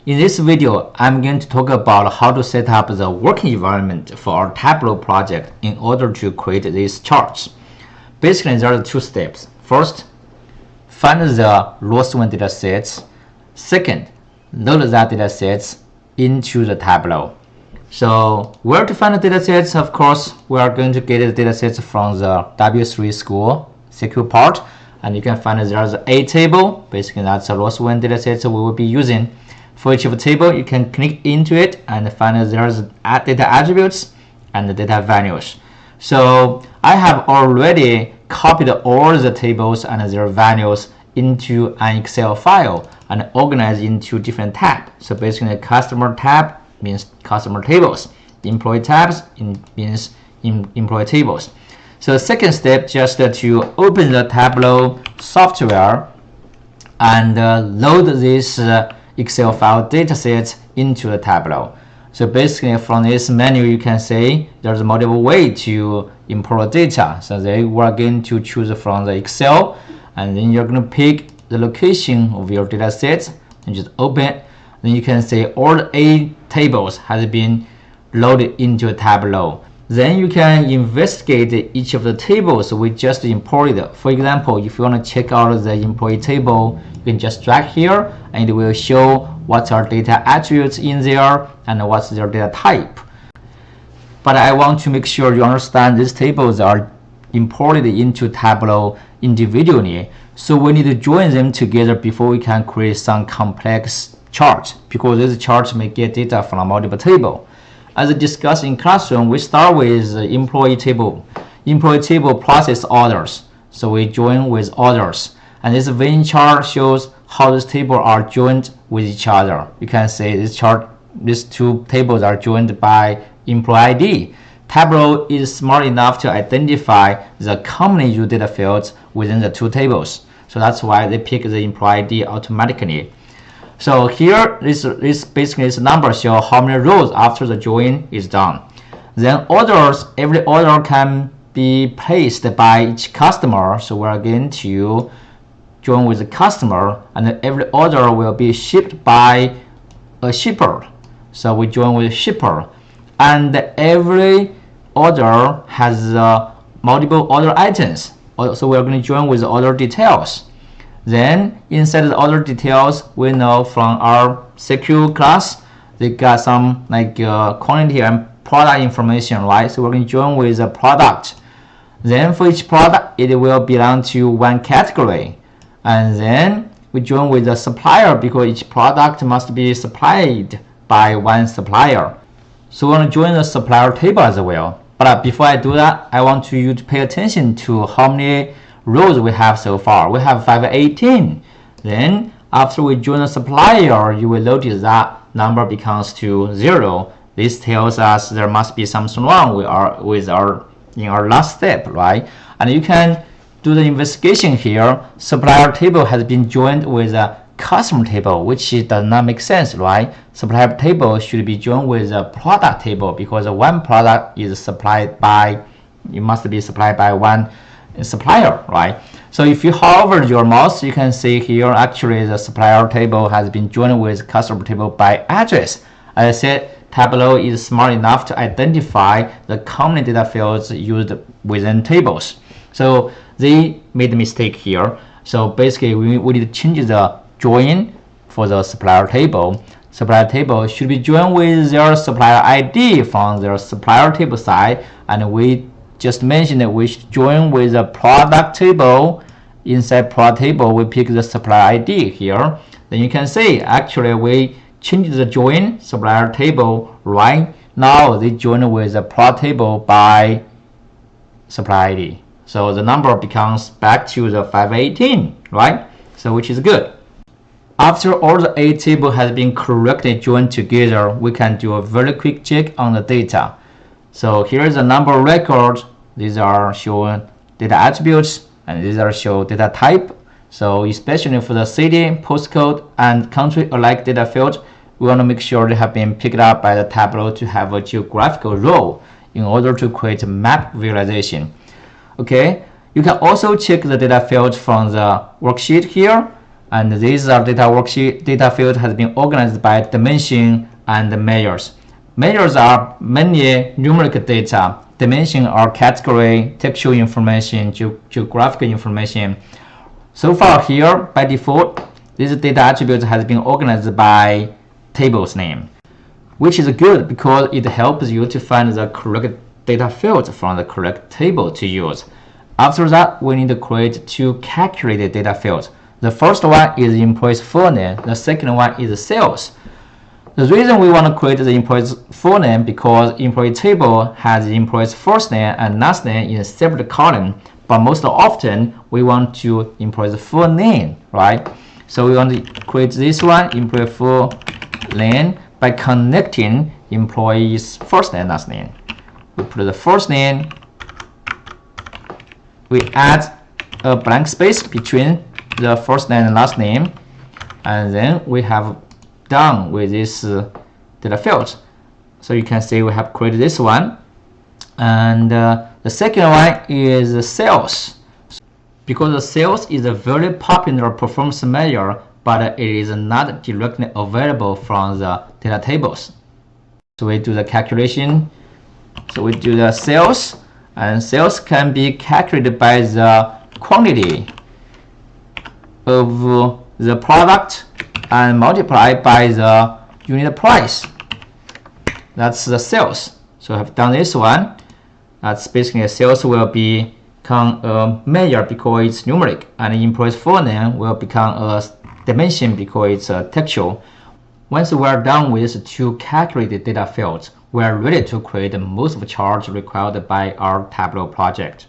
In this video, I'm going to talk about how to set up the working environment for our Tableau project in order to create these charts. Basically, there are two steps. First, find the raw-swing data sets. Second, load that data sets into the Tableau. So where to find the data sets? Of course, we are going to get the data sets from the W3 school SQL part, and you can find there's a table. Basically, that's a raw-swing data set we will be using. For each of the table, you can click into it and find there's data attributes and the data values. So I have already copied all the tables and their values into an Excel file and organized into different tabs. So basically, the customer tab means customer tables. Employee tabs means employee tables. So the second step, just to open the Tableau software and load this Excel file datasets into the Tableau. So basically, from this menu, you can see there's multiple ways to import data. So they were going to choose from the Excel, and then you're going to pick the location of your data sets and just open. Then you can see all the 8 tables has been loaded into Tableau. Then you can investigate each of the tables we just imported. For example, if you want to check out the employee table, you can just drag here and it will show what are data attributes in there and what's their data type. But I want to make sure you understand these tables are imported into Tableau individually. So we need to join them together before we can create some complex charts, because these charts may get data from multiple tables. As discussed in classroom, we start with the employee table. Employee table process orders. So we join with orders. And this vein chart shows how these tables are joined with each other. You can see this chart, these two tables are joined by employee ID. Tableau is smart enough to identify the commonly used data fields within the two tables. So that's why they pick the employee ID automatically. So here, this basically this number show how many rows after the join is done. Then orders, every order can be placed by each customer. So we're going to join with the customer, and every order will be shipped by a shipper. So we join with shipper, and every order has multiple order items. So we're going to join with the order details. Then inside the order details, we know from our SQL class, they got some like quantity and product information, right? So we're going to join with the product. Then for each product, it will belong to one category. And then we join with the supplier, because each product must be supplied by one supplier. So we're going to join the supplier table as well. But before I do that, I want you to pay attention to how many rows we have so far. We have 518. Then after we join the supplier, you will notice that number becomes to 0. This tells us there must be something wrong with our last step, right? And you can do the investigation here. Supplier table has been joined with a customer table, which does not make sense, right? Supplier table should be joined with a product table, because one product is supplied by, it must be supplied by one supplier, right? So if you hover your mouse, you can see here actually the supplier table has been joined with customer table by address. As I said, Tableau is smart enough to identify the common data fields used within tables. So they made a mistake here. So basically, we need to change the join for the supplier table. Supplier table should be joined with their supplier ID from their supplier table side, and we just mentioned that we should join with the product table. Inside product table, we pick the supplier ID here. Then you can see actually we changed the join supplier table. Right now they join with the product table by supplier ID. So the number becomes back to the 518, right? So which is good. After all the 8 tables has been correctly joined together, we can do a very quick check on the data. So here is the number record. These are showing data attributes, and these are show data type. So especially for the city, postcode, and country alike data field, we want to make sure they have been picked up by the Tableau to have a geographical role in order to create a map visualization. Okay, you can also check the data field from the worksheet here. And these are data worksheet. Data field has been organized by dimension and measures. Measures are many numeric data. Dimension are category, textual information, geographical information. So far here, by default, this data attribute has been organized by table's name, which is good because it helps you to find the correct data field from the correct table to use. After that, we need to create two calculated data fields. The first one is employee's full name. The second one is sales. The reason we want to create the employee's full name because employee table has the employee's first name and last name in a separate column, but most often we want to employee's full name, right? So we want to create this one, employee full name, by connecting employee's first name and last name. We put the first name, we add a blank space between the first name and last name, and then we have done with this data field. So you can see we have created this one, and the second one is sales, because the sales is a very popular performance measure, but it is not directly available from the data tables. So we do the calculation. So we do the sales, and sales can be calculated by the quantity of the product and multiplied by the unit price. That's the sales. So I have done this one. That's basically sales will become a measure because it's numeric, and employee's full name will become a dimension because it's a textual. Once we are done with two calculated data fields, we are ready to create most of the charts required by our Tableau project.